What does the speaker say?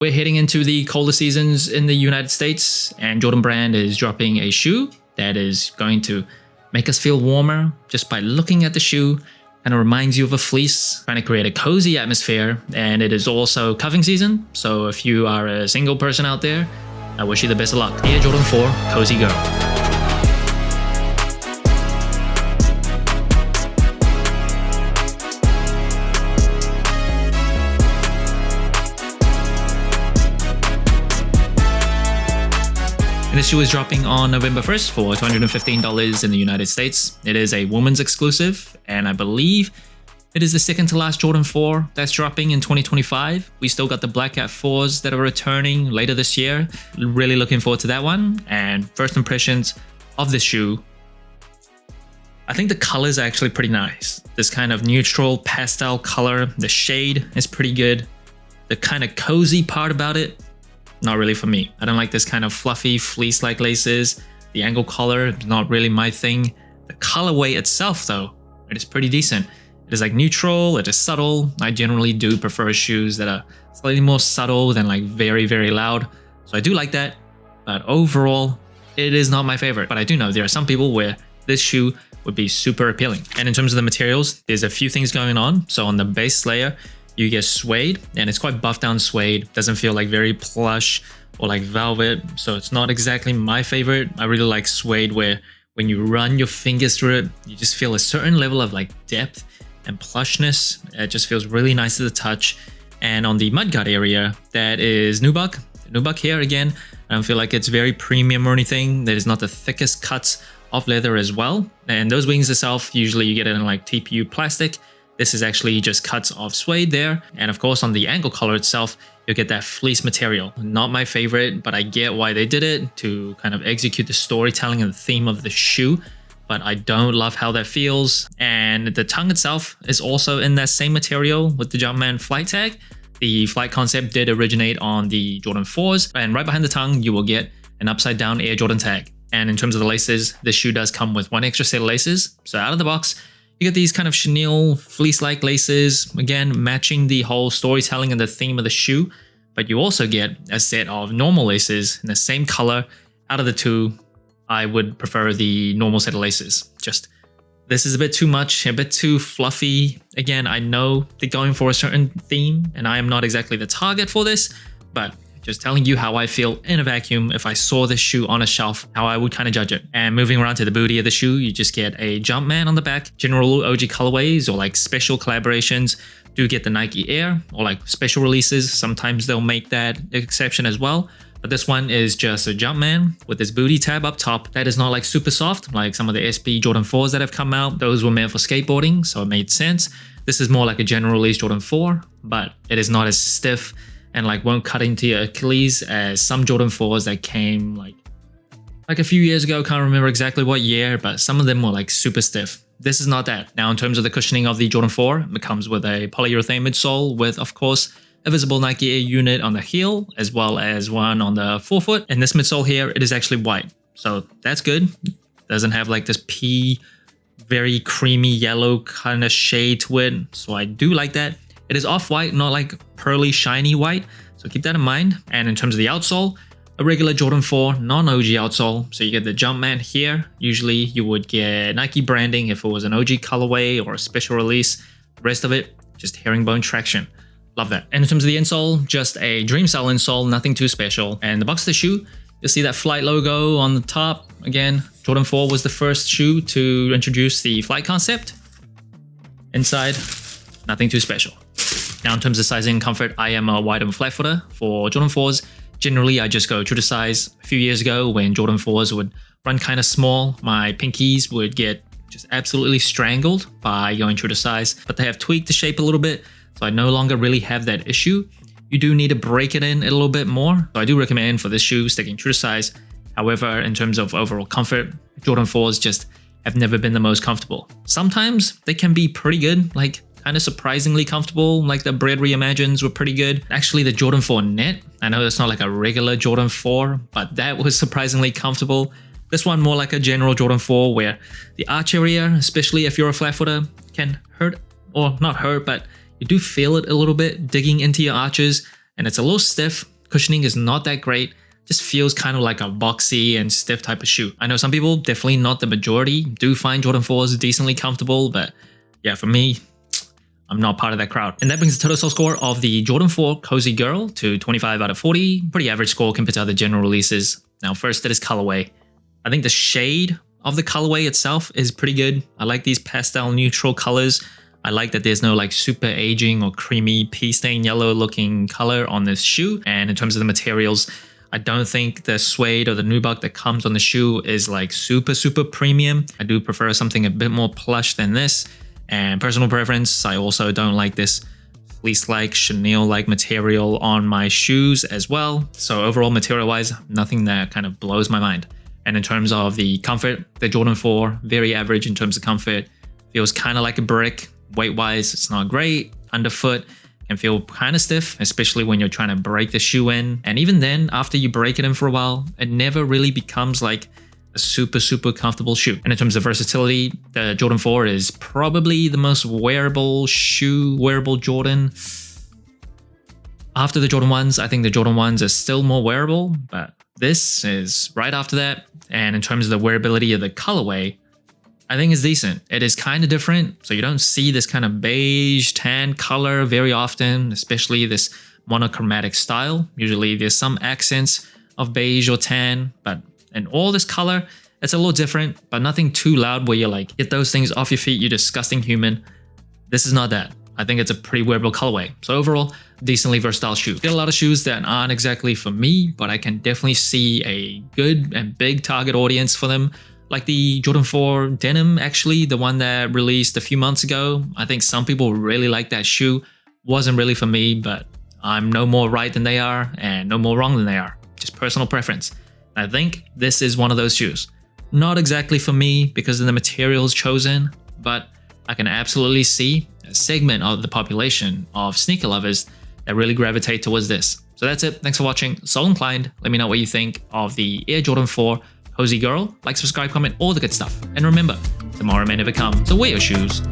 We're heading into the colder seasons in the United States, and Jordan Brand is dropping a shoe that is going to make us feel warmer just by looking at the shoe. Kind of reminds you of a fleece, trying to create a cozy atmosphere, and it is also cuffing season. So if you are a single person out there, I wish you the best of luck. Air Jordan 4 Cozy Girl. And this shoe is dropping on November 1st for $215 in the United States. It is a woman's exclusive, and I believe it is the second to last Jordan 4 that's dropping in 2025. We still got the Black Cat 4s that are returning later this year. Really looking forward to that one. And first impressions of this shoe, I think the colors are actually pretty nice. This kind of neutral pastel color, the shade is pretty good. The kind of cozy part about it, not really for me. I don't like this kind of fluffy fleece-like laces. The angle collar is not really my thing. The colorway itself though, it is pretty decent. It is like neutral, it is subtle. I generally do prefer shoes that are slightly more subtle than like very, very loud. So I do like that, but overall, it is not my favorite. But I do know there are some people where this shoe would be super appealing. And in terms of the materials, there's a few things going on. So on the base layer, you get suede, and it's quite buffed down suede. Doesn't feel like very plush or like velvet, so it's not exactly my favorite. I really like suede where when you run your fingers through it, you just feel a certain level of like depth and plushness. It just feels really nice to the touch. And on the mudguard area, that is nubuck. Nubuck here again, I don't feel like it's very premium or anything. That is not the thickest cuts of leather as well. And those wings itself, usually you get it in like TPU plastic. This is actually just cuts of suede there. And of course, on the ankle collar itself, you'll get that fleece material. Not my favorite, but I get why they did it to kind of execute the storytelling and the theme of the shoe. But I don't love how that feels. And the tongue itself is also in that same material with the Jumpman flight tag. The flight concept did originate on the Jordan 4s. And right behind the tongue, you will get an upside down Air Jordan tag. And in terms of the laces, this shoe does come with one extra set of laces. So out of the box, you get these kind of chenille fleece-like laces, again, matching the whole storytelling and the theme of the shoe. But you also get a set of normal laces in the same color. Out of the two, I would prefer the normal set of laces. Just, this is a bit too much, a bit too fluffy. Again, I know they're going for a certain theme, and I am not exactly the target for this, but just telling you how I feel in a vacuum if I saw this shoe on a shelf, how I would kind of judge it. And moving around to the booty of the shoe, you just get a Jumpman on the back. General OG colorways or like special collaborations do get the Nike Air or like special releases. Sometimes they'll make that exception as well. But this one is just a Jumpman with this booty tab up top that is not like super soft like some of the SB Jordan 4s that have come out. Those were meant for skateboarding, so it made sense. This is more like a general release Jordan 4, but it is not as stiff and like won't cut into your Achilles as some Jordan 4s that came like a few years ago. Can't remember exactly what year, but some of them were like super stiff. This is not that. Now in terms of the cushioning of the Jordan 4, it comes with a polyurethane midsole with, of course, a visible Nike Air unit on the heel, as well as one on the forefoot. And this midsole here, it is actually white. So that's good. Doesn't have like this very creamy yellow kind of shade to it. So I do like that. It is off-white, not like pearly, shiny white. So keep that in mind. And in terms of the outsole, a regular Jordan 4 non-OG outsole. So you get the Jumpman here. Usually you would get Nike branding if it was an OG colorway or a special release. The rest of it, just herringbone traction. Love that. And in terms of the insole, just a Dreamstyle insole, nothing too special. And the box of the shoe, you'll see that Flight logo on the top. Again, Jordan 4 was the first shoe to introduce the Flight concept. Inside, nothing too special. Now in terms of sizing and comfort, I am a wide and flat footer for Jordan 4s. Generally, I just go true to size. A few years ago when Jordan 4s would run kind of small, my pinkies would get just absolutely strangled by going true to size, but they have tweaked the shape a little bit, so I no longer really have that issue. You do need to break it in a little bit more. So I do recommend for this shoe sticking true to size. However, in terms of overall comfort, Jordan 4s just have never been the most comfortable. Sometimes they can be pretty good, like kind of surprisingly comfortable, like the Bread Reimagines were pretty good. Actually, the Jordan 4 Net, I know it's not like a regular Jordan 4, but that was surprisingly comfortable. This one more like a general Jordan 4 where the arch area, especially if you're a flat footer, can hurt, or not hurt, but you do feel it a little bit digging into your arches. and it's a little stiff. Cushioning is not that great. Just feels kind of like a boxy and stiff type of shoe. I know some people, definitely not the majority, do find Jordan 4s decently comfortable, but yeah, for me, I'm not part of that crowd. And that brings the total sole score of the Jordan 4 Cozy Girl to 25 out of 40. Pretty average score compared to other general releases. Now first, that is colorway. I think the shade of the colorway itself is pretty good. I like these pastel neutral colors. I like that there's no like super aging or creamy pea stain yellow looking color on this shoe. And in terms of the materials, I don't think the suede or the nubuck that comes on the shoe is like super premium. I do prefer something a bit more plush than this. And personal preference, I also don't like this fleece-like, chenille-like material on my shoes as well. So overall, material-wise, nothing that kind of blows my mind. And in terms of the comfort, the Jordan 4, very average in terms of comfort. Feels kind of like a brick. Weight-wise, it's not great. Underfoot can feel kind of stiff, especially when you're trying to break the shoe in. And even then, after you break it in for a while, it never really becomes like a super comfortable shoe. And in terms of versatility, the Jordan 4 is probably the most wearable Jordan. After the Jordan 1s, I think the Jordan 1s are still more wearable, but this is right after that. And in terms of the wearability of the colorway, I think it's decent. It is kind of different, so you don't see this kind of beige tan color very often, especially this monochromatic style. Usually there's some accents of beige or tan, but in all this color, it's a little different, but nothing too loud where you're like, get those things off your feet, you disgusting human. This is not that. I think it's a pretty wearable colorway. So overall, decently versatile shoe. Get a lot of shoes that aren't exactly for me, but I can definitely see a good and big target audience for them. Like the Jordan 4 denim, actually, the one that released a few months ago. I think some people really like that shoe. Wasn't really for me, but I'm no more right than they are and no more wrong than they are. Just personal preference. I think this is one of those shoes. Not exactly for me because of the materials chosen, but I can absolutely see a segment of the population of sneaker lovers that really gravitate towards this. So that's it. Thanks for watching. So inclined. Let me know what you think of the Air Jordan 4 Cozy Girl. Like, subscribe, comment, all the good stuff. And remember, tomorrow may never come, so wear your shoes